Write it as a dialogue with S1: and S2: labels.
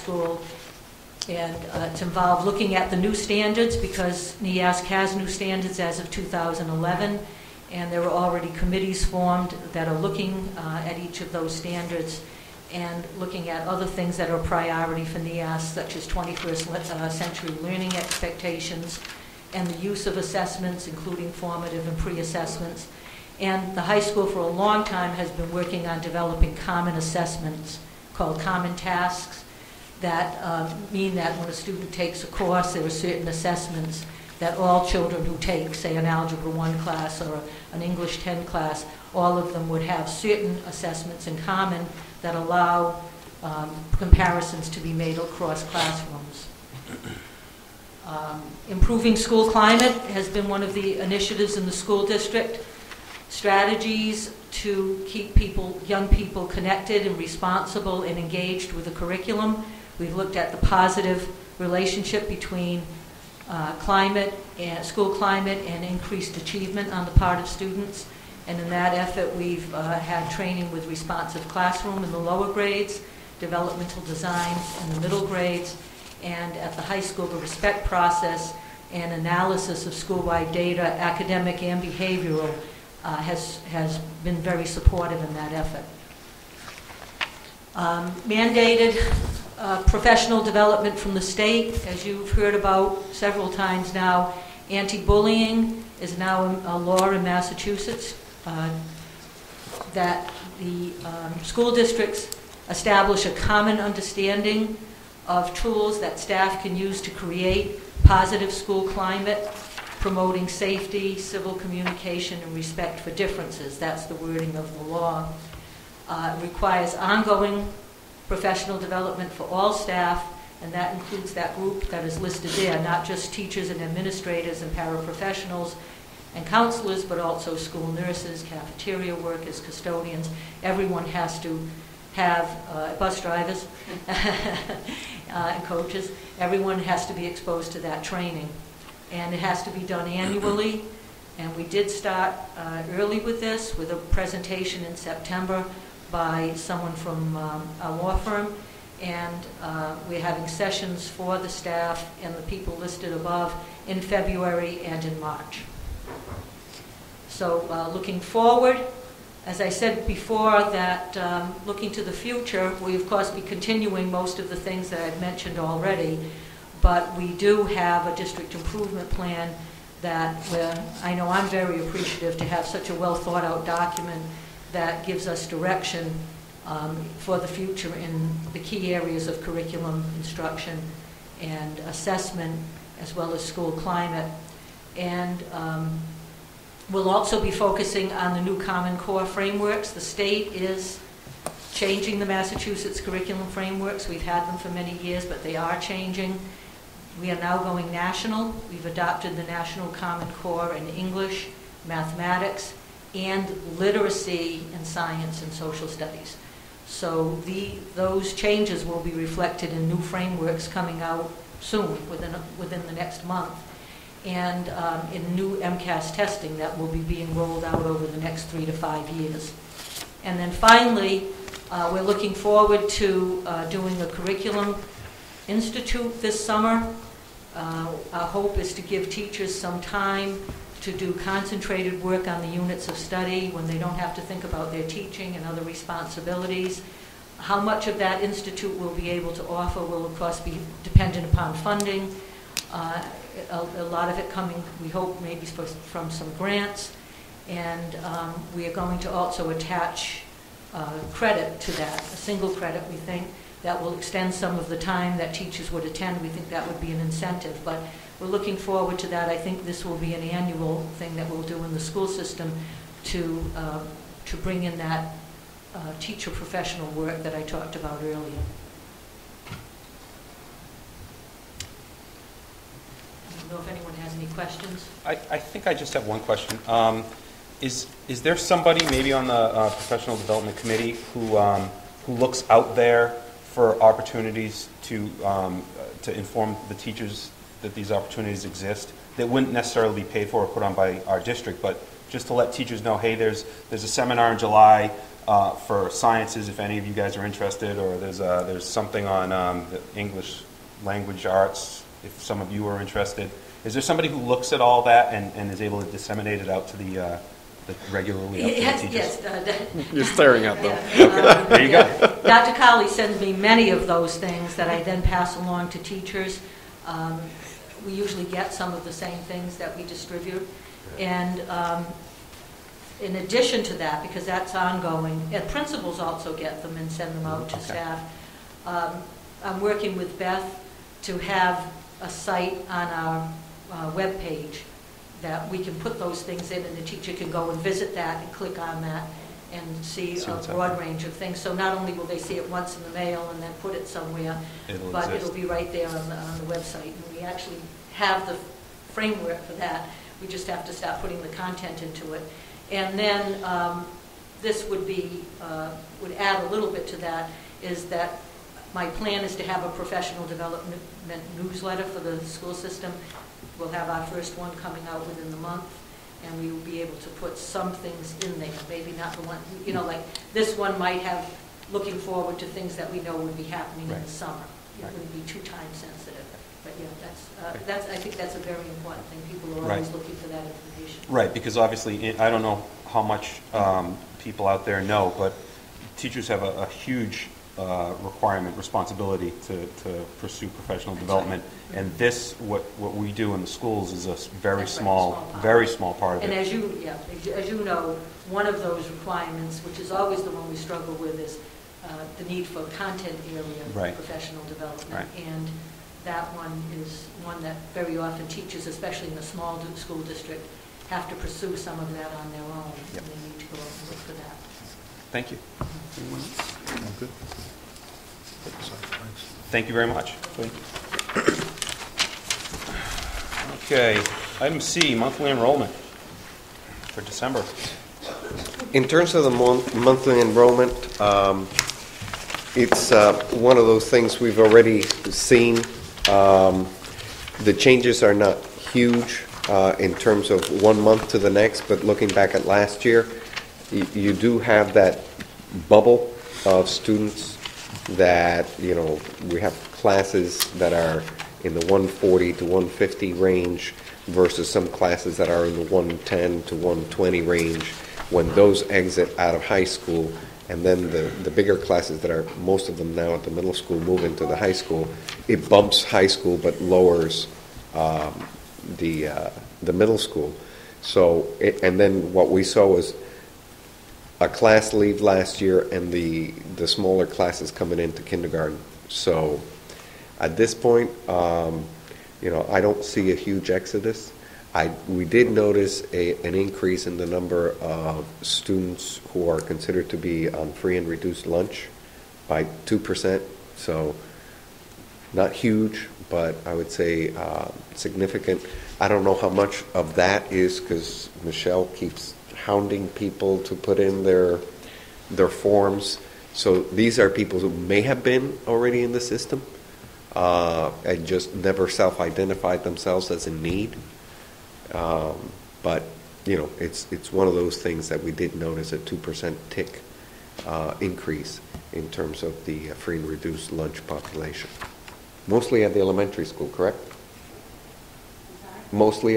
S1: school. And it's involved looking at the new standards, because NEASC has new standards as of 2011, and there are already committees formed that are looking at each of those standards and looking at other things that are a priority for NEASC, such as 21st century learning expectations and the use of assessments, including formative and pre-assessments. And the high school for a long time has been working on developing common assessments called common tasks that mean that when a student takes a course, there are certain assessments that all children who take, say, an Algebra 1 class or an English 10 class, all of them would have certain assessments in common that allow comparisons to be made across classrooms. Improving school climate has been one of the initiatives in the school district. Strategies to keep young people connected and responsible and engaged with the curriculum. We've looked at the positive relationship between school climate and increased achievement on the part of students. And in that effort, we've had training with responsive classroom in the lower grades, developmental design in the middle grades, and at the high school, the RESPECT process and analysis of school-wide data, academic and behavioral, has been very supportive in that effort. Mandated professional development from the state, as you've heard about several times now. Anti-bullying is now a law in Massachusetts that the school districts establish a common understanding of tools that staff can use to create positive school climate, promoting safety, civil communication, and respect for differences. That's the wording of the law. It requires ongoing professional development for all staff, and that includes that group that is listed there, not just teachers and administrators and paraprofessionals and counselors, but also school nurses, cafeteria workers, custodians. Everyone has to have bus drivers and coaches. Everyone has to be exposed to that training. And it has to be done annually. And we did start early with this, with a presentation in September by someone from a law firm. And we're having sessions for the staff and the people listed above in February and in March. So looking forward, as I said before, that looking to the future, we of course be continuing most of the things that I've mentioned already, but we do have a district improvement plan that I know I'm very appreciative to have such a well thought out document that gives us direction for the future in the key areas of curriculum, instruction, and assessment, as well as school climate. And we'll also be focusing on the new Common Core frameworks. The state is changing the Massachusetts curriculum frameworks. We've had them for many years, but they are changing. We are now going national. We've adopted the National Common Core in English, mathematics, and literacy in science and social studies. So those changes will be reflected in new frameworks coming out soon, within the next month, and in new MCAS testing that will be being rolled out over the next 3 to 5 years. And then finally, we're looking forward to doing a curriculum institute this summer. Our hope is to give teachers some time to do concentrated work on the units of study when they don't have to think about their teaching and other responsibilities. How much of that institute we'll be able to offer will, of course, be dependent upon funding. A lot of it coming, we hope, maybe from some grants. And we are going to also attach credit to that, a single credit, we think, that will extend some of the time that teachers would attend. We think that would be an incentive. But we're looking forward to that. I think this will be an annual thing that we'll do in the school system to bring in that teacher professional work that I talked about earlier. I don't know if anyone has any questions.
S2: I think I just have one question. Is there somebody maybe on the professional development committee who looks out there for opportunities to inform the teachers that these opportunities exist, that wouldn't necessarily be paid for or put on by our district, but just to let teachers know, hey, there's a seminar in July, for sciences, if any of you guys are interested, or there's something on the English language arts, if some of you are interested. Is there somebody who looks at all that and is able to disseminate it out to the regularly up to the teachers?
S1: Yes.
S3: You're staring at them.
S2: There you go.
S1: Dr. Colley sends me many of those things that I then pass along to teachers. We usually get some of the same things that we distribute. And in addition to that, because that's ongoing, and principals also get them and send them out to staff, I'm working with Beth to have a site on our webpage that we can put those things in, and the teacher can go and visit that and click on that and see a broad range of things. So not only will they see it once in the mail and then put it somewhere, but it'll be right there on the website. And we actually have the framework for that. We just have to start putting the content into it. And then this would add a little bit to that, is that my plan is to have a professional development newsletter for the school system. We'll have our first one coming out within the month, and we will be able to put some things in there. Maybe not the one, like this one might have looking forward to things that we know would be happening in the summer. It wouldn't be too time sensitive. But yeah, I think that's a very important thing. People are always looking for that information. Right,
S2: because obviously, I don't know how much people out there know, but teachers have a huge responsibility to pursue professional development.
S1: Right.
S2: And this, what we do in the schools, is a very small part of it.
S1: And as you know, one of those requirements, which is always the one we struggle with, is the need for content area professional development.
S2: Right.
S1: And that one is one that very often teachers, especially in the small school district, have to pursue some of that on their own.
S2: Yep.
S1: And they need to go out and look for that.
S2: Thank you.
S3: Good.
S2: Thank you very much. Okay, item C, monthly enrollment for December.
S4: In terms of the monthly enrollment, it's one of those things we've already seen. The changes are not huge in terms of 1 month to the next, but looking back at last year, you do have that bubble of students that, we have classes that are in the 140 to 150 range versus some classes that are in the 110 to 120 range when those exit out of high school, and then the bigger classes that are, most of them now at the middle school, move into the high school. It bumps high school but lowers the middle school. So, and then what we saw was a class leave last year and the smaller classes coming into kindergarten. So at this point, I don't see a huge exodus. We did notice an increase in the number of students who are considered to be on free and reduced lunch by 2%. So not huge, but I would say significant. I don't know how much of that is because Michelle keeps hounding people to put in their forms. So these are people who may have been already in the system and just never self-identified themselves as in need. But it's one of those things that we did notice a 2% tick increase in terms of the free and reduced lunch population. Mostly at the elementary school, correct? Mostly